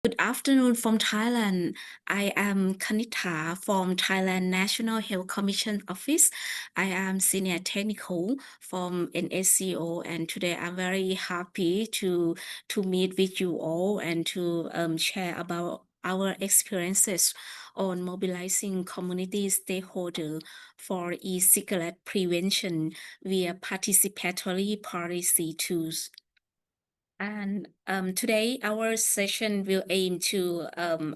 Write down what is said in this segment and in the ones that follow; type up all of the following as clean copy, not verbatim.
Good afternoon from Thailand. I am Khanitta from Thailand National Health Commission Office. I am senior technical from NHCO, and today I'm very happy to meet with you all and to share about our experiences on mobilizing community stakeholders for e-cigarette prevention via participatory policy tools. And today, our session will aim to,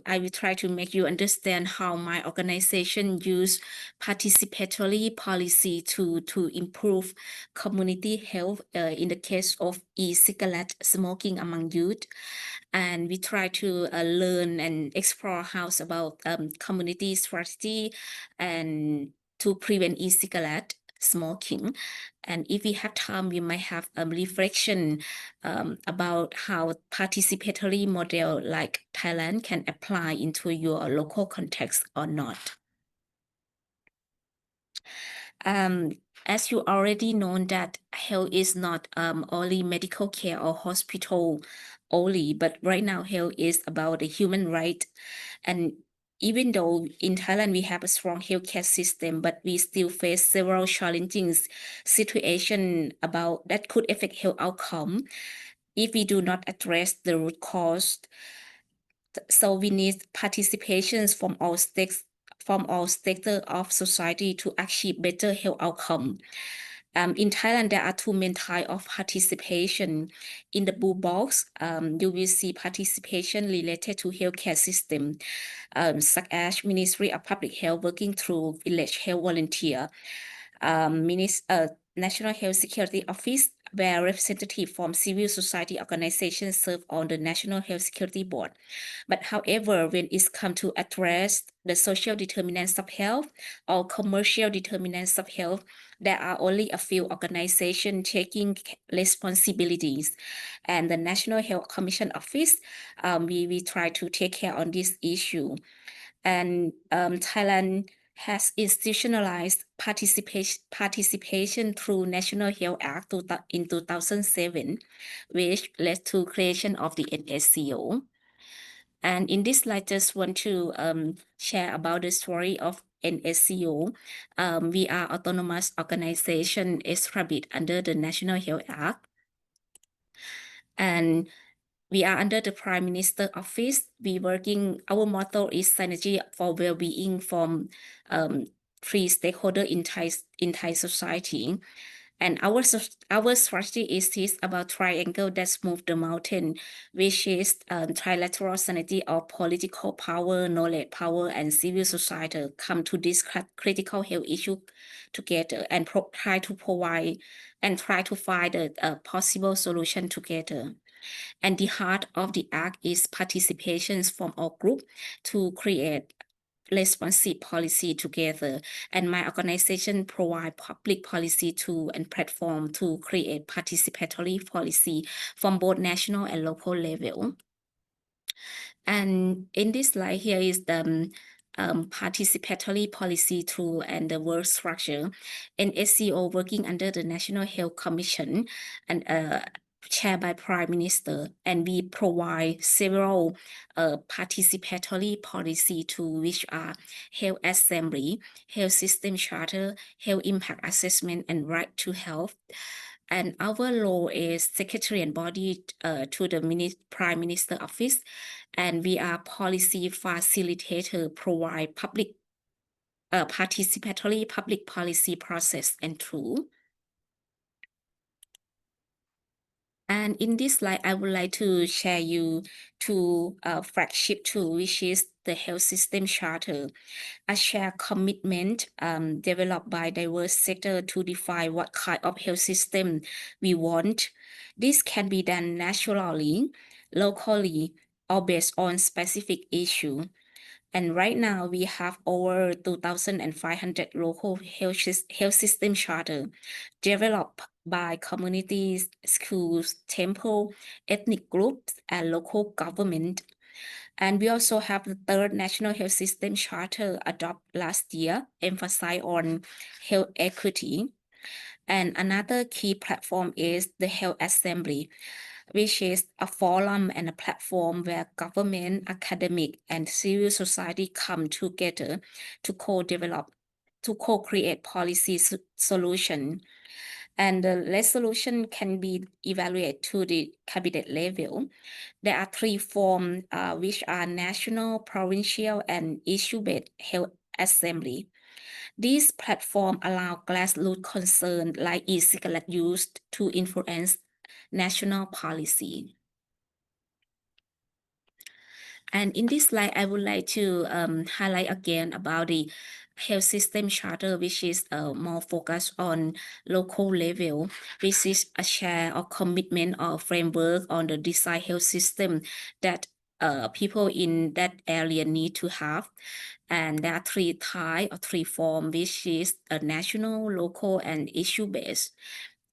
I will try to make you understand how my organization use participatory policy to improve community health in the case of e-cigarette smoking among youth. And we try to learn and explore how about community strategy and to prevent e-cigarette smoking. And if we have time, we might have a reflection about how participatory model like Thailand can apply into your local context or not. As you already know that health is not only medical care or hospital only, but right now health is about the human right. And even though in Thailand we have a strong healthcare system, but we still face several challenging situations about that could affect health outcome if we do not address the root cause. So we need participations from all sectors of society to achieve better health outcome. In Thailand, there are two main types of participation. In the blue box, you will see participation related to healthcare system, such as Ministry of Public Health working through village health volunteer, National Health Security Office, where representatives from civil society organizations serve on the National Health Security Board. But however, when it's come to address the social determinants of health or commercial determinants of health, there are only a few organizations taking responsibilities. And the National Health Commission Office, we try to take care on this issue. And Thailand has institutionalized participation through National Health Act in 2007, which led to creation of the NHCO. And in this slide, just want to share about the story of NHCO. We are autonomous organization established under the National Health Act. And we are under the Prime Minister Office. Our motto is synergy for well-being from three stakeholders in Thai society. And our strategy is this about triangle that move the mountain, which is trilateral sanity of political power, knowledge power, and civil society come to this critical health issue together and try to find a possible solution together. And the heart of the act is participations from all groups to create responsive policy together. And my organization provide public policy tool and platform to create participatory policy from both national and local level. And in this slide here is the participatory policy tool and the work structure. NHCO working under the National Health Commission and chaired by Prime Minister, and we provide several participatory policy tools, which are health assembly, health system charter, health impact assessment, and right to health. And our role is secretary and body to the Prime Minister Office, and we are policy facilitator, provide participatory public policy process and tool. And in this slide, I would like to share you two flagship tool, which is the Health System Charter, a shared commitment developed by diverse sector to define what kind of health system we want. This can be done nationally, locally, or based on specific issue. And right now we have over 2,500 local health system charter developed by communities, schools, temple, ethnic groups, and local government. And we also have the third National Health System Charter adopted last year, emphasize on health equity. And another key platform is the Health Assembly. which is a forum and a platform where government, academic, and civil society come together to co-create policy solution. And the resolution can be evaluated to the cabinet level. There are three forms, which are national, provincial, and issue-based health assembly. These platforms allow grassroots concerns like e-cigarette use to influence national policy. And in this slide, I would like to highlight again about the health system charter, which is more focused on local level, which is a share or commitment or framework on the design health system that people in that area need to have. And there are three types or three forms, which is a national, local, and issue-based.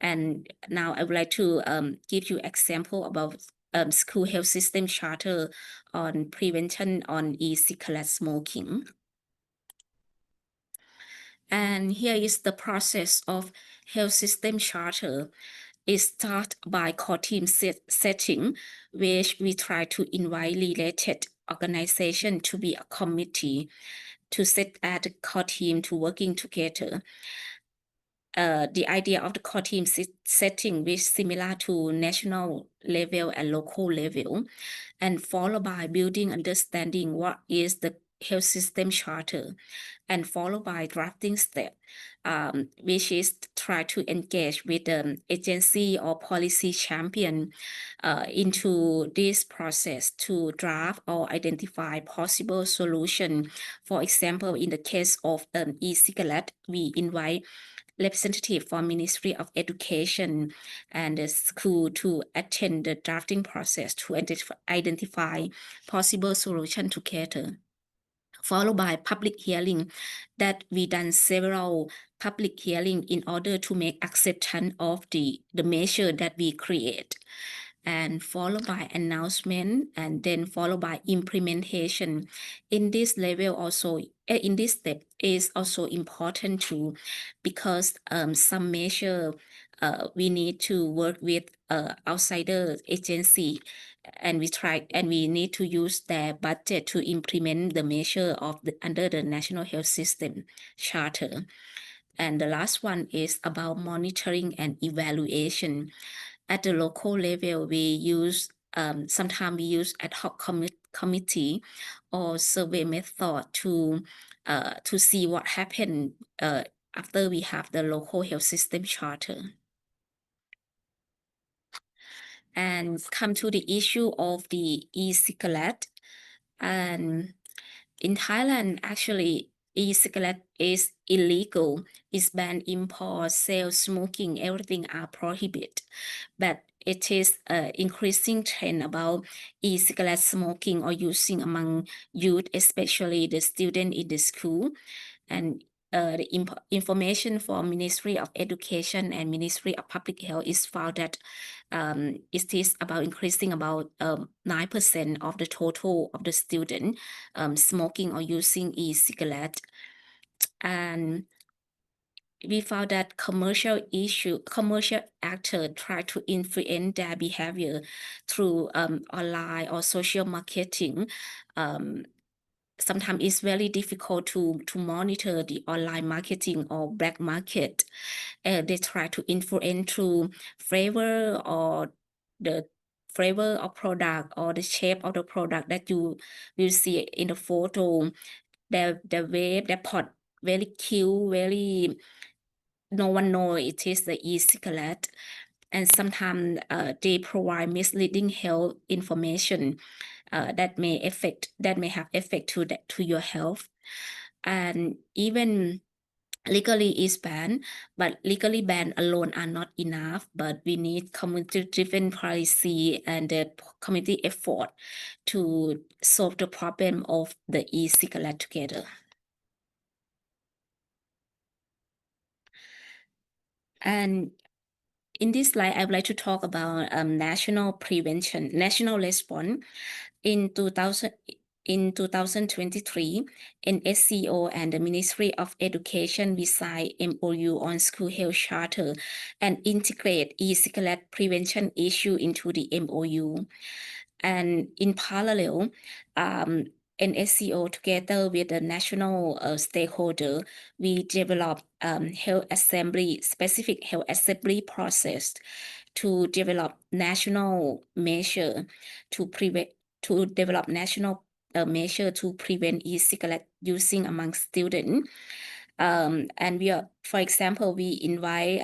And now I would like to give you example about school health system charter on prevention on e-cigarette smoking. And here is the process of health system charter. It starts by core team setting, which we try to invite related organization to be a committee to set at the core team to working together. The idea of the core team setting is similar to national level and local level, and followed by building understanding what is the health system charter, and followed by drafting step, which is try to engage with the agency or policy champion into this process to draft or identify possible solution. For example, in the case of e-cigarette, we invite representative from Ministry of Education and the school to attend the drafting process to identify possible solution together, followed by public hearing that we done several public hearing in order to make acceptance of the measure that we create, and followed by announcement, and then followed by implementation. In this level also, in this step is also important too, because some measure we need to work with outsider agency, and we need to use their budget to implement the measure of under the National Health System Charter. And the last one is about monitoring and evaluation. At the local level, we use sometimes we use ad hoc committee or survey method to see what happened after we have the local health system charter. And come to the issue of the e-cigarette. And in Thailand, actually, e-cigarette is illegal. It's banned import, sale, smoking, everything are prohibited. But it is increasing trend about e-cigarette smoking or using among youth, especially the student in the school. And the information from Ministry of Education and Ministry of Public Health is found that it is about increasing about 9% of the total of the student smoking or using e-cigarette. And we found that commercial actors try to influence their behavior through online or social marketing. Sometimes it's very difficult to monitor the online marketing or black market. They try to influence through flavor or the flavor of product or the shape of the product that you will see in the photo. The way the pot very cute, very no one know it is the e-cigarette. And sometimes they provide misleading health information that may have effect to your health. And even legally is banned, but legally banned alone are not enough, but we need community-driven policy and the community effort to solve the problem of the e-cigarette together. And in this slide, I would like to talk about national prevention, national response. In In 2023, NHCO and the Ministry of Education we signed MOU on School Health Charter and integrate e-cigarette prevention issue into the MOU. And in parallel, NHCO together with the national stakeholder, we develop health assembly, specific health assembly process to develop national measure to prevent to develop national measure to prevent e-cigarette using among students. And we are, for example, we invite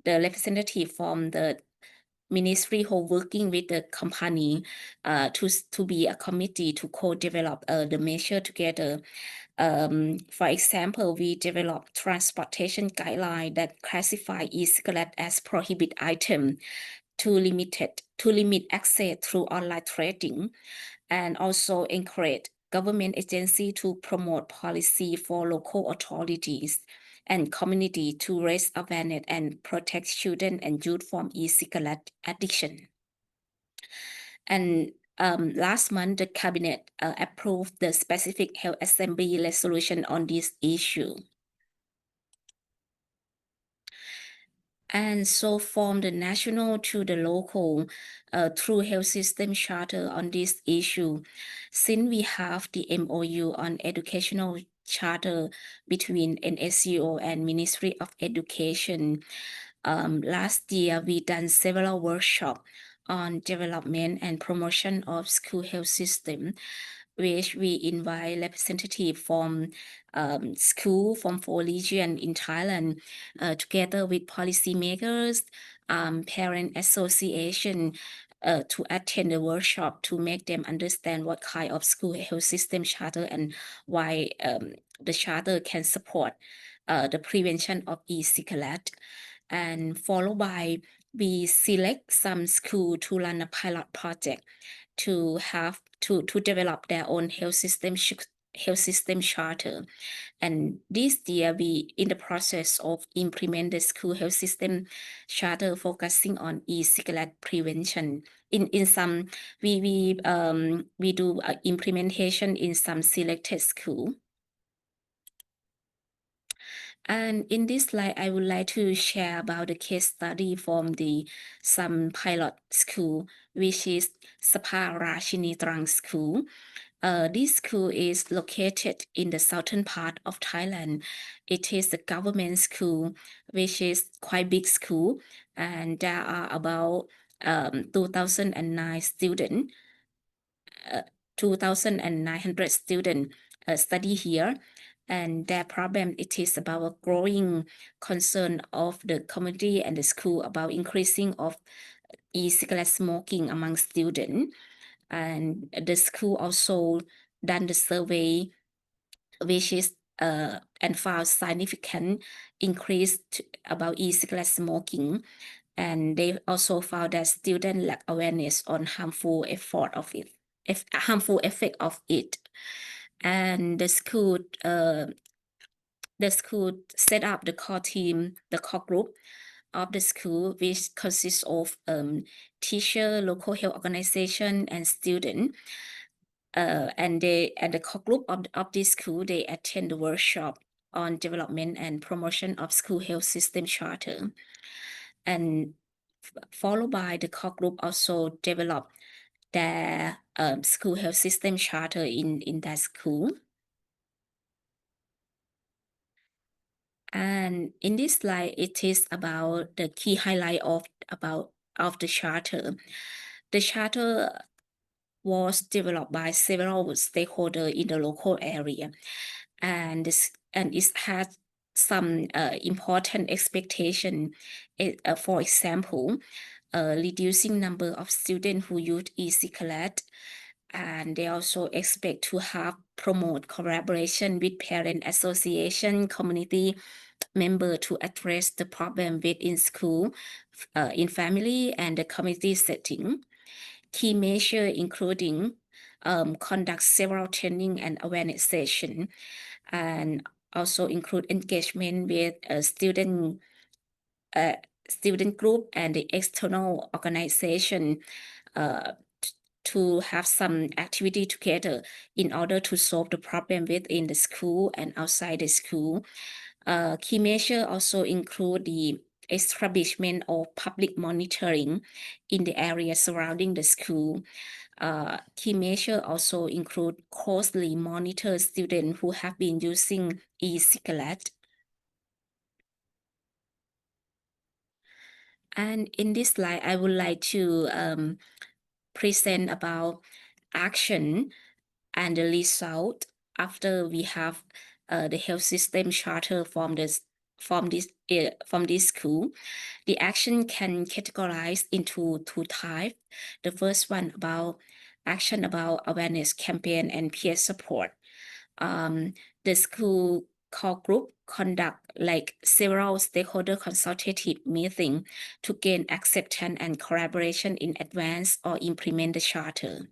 the representative from the ministry who working with the company to be a committee to co-develop the measure together. For example, we developed transportation guideline that classify e-cigarette as prohibited item to limit access through online trading, and also encourage government agency to promote policy for local authorities and community to raise awareness and protect children and youth from e-cigarette addiction. And last month, the cabinet approved the specific health assembly resolution on this issue. And so from the national to the local through health system charter on this issue, since we have the MOU on educational charter between NHCO and Ministry of Education, last year we done several workshops on development and promotion of school health system, which we invite representatives from school from 4 regions in Thailand, together with policymakers, parent association, to attend the workshop to make them understand what kind of school health system charter and why the charter can support the prevention of e-cigarette. And followed by we select some school to run a pilot project to have to develop their own health system charter. And this year we in the process of implement the school health system charter focusing on e-cigarette prevention. In some we do implementation in some selected school. And in this slide, I would like to share about the case study from some pilot school, which is Sapa Rashini Trang School. This school is located in the southern part of Thailand. It is a government school, which is quite big school, and there are about 2,009 students, 2,900 students study here. And their problem, it is about a growing concern of the community and the school about increasing of e-cigarette smoking among students. And the school also done the survey, which is and found significant increase about e-cigarette smoking. And they also found that students lack awareness on harmful effect of it. And the school set up the core team, the core group of the school, which consists of teacher, local health organization, and student. And the core group of this school, they attend the workshop on development and promotion of school health system charter. And followed by the core group also develop their school health system charter in that school. And in this slide, it is about the key highlight of the charter. The charter was developed by several stakeholders in the local area, and it has some important expectation. For example, reducing number of students who use e-cigarette, and they also expect to have promote collaboration with parent association, community member to address the problem within school, in family and the community setting. Key measure including conduct several training and awareness session, and also include engagement with student group and the external organization to have some activity together in order to solve the problem within the school and outside the school. Key measures also include the establishment of public monitoring in the area surrounding the school. Key measures also include closely monitor students who have been using e-cigarette. And in this slide, I would like to present about action and the result after we have the health system charter from this school. The action can categorize into two types. The first one about action about awareness campaign and peer support. The school core group conduct like several stakeholder consultative meeting to gain acceptance and collaboration in advance or implement the charter.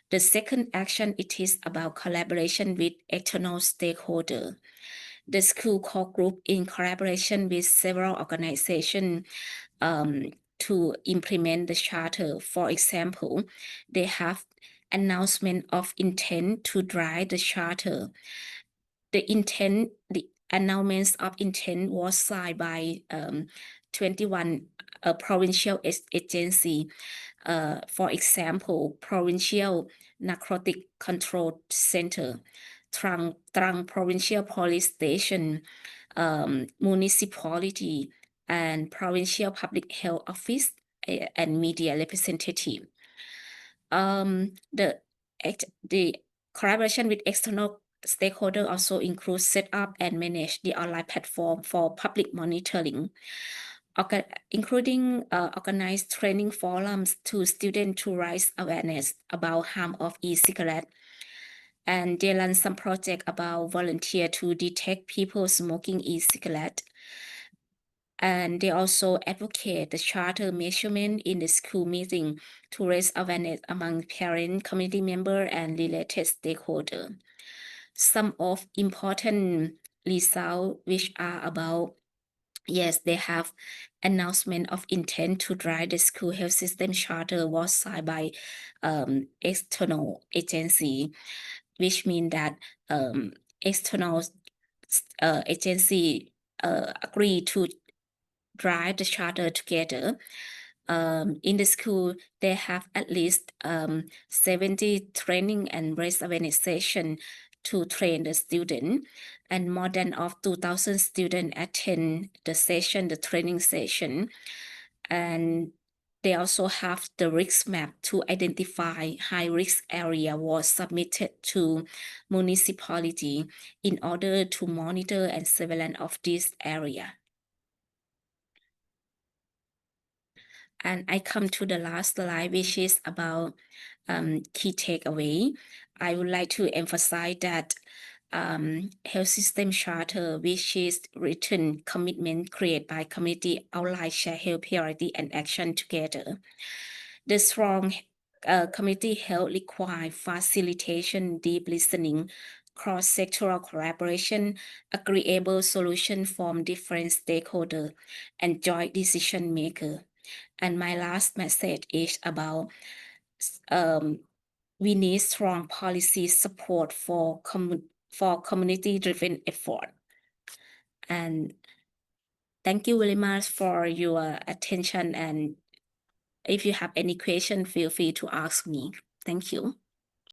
The second action, it is about collaboration with external stakeholders. The school core group in collaboration with several organizations to implement the charter. For example, they have announcement of intent to drive the charter. The announcements of intent was signed by 21 provincial agency. For example, Provincial Narcotic Control Center, Trang Provincial Police Station, municipality, and Provincial Public Health Office and media representative. The collaboration with external stakeholders also includes set up and manage the online platform for public monitoring, including organized training forums to students to raise awareness about harm of e-cigarette. And they run some project about volunteer to detect people smoking e-cigarette. And they also advocate the charter measurement in the school meeting to raise awareness among parents, community members, and related stakeholders. Some of important results which are about, yes, they have announcement of intent to drive the school health system charter was signed by external agency, which means that external agency agree to drive the charter together. In the school, they have at least 70 training and raise awareness session to train the student, and more than of 2,000 students attend the session, the training session. And they also have the risk map to identify high risk area was submitted to municipality in order to monitor and surveillance of this area. And I come to the last slide, which is about key takeaway. I would like to emphasize that health system charter, which is written commitment created by community outline share health priority and action together. The strong community health require facilitation, deep listening, cross-sectoral collaboration, agreeable solution from different stakeholders, and joint decision maker. And my last message is about we need strong policy support for community-driven effort. And thank you very much for your attention. And if you have any question, feel free to ask me. Thank you.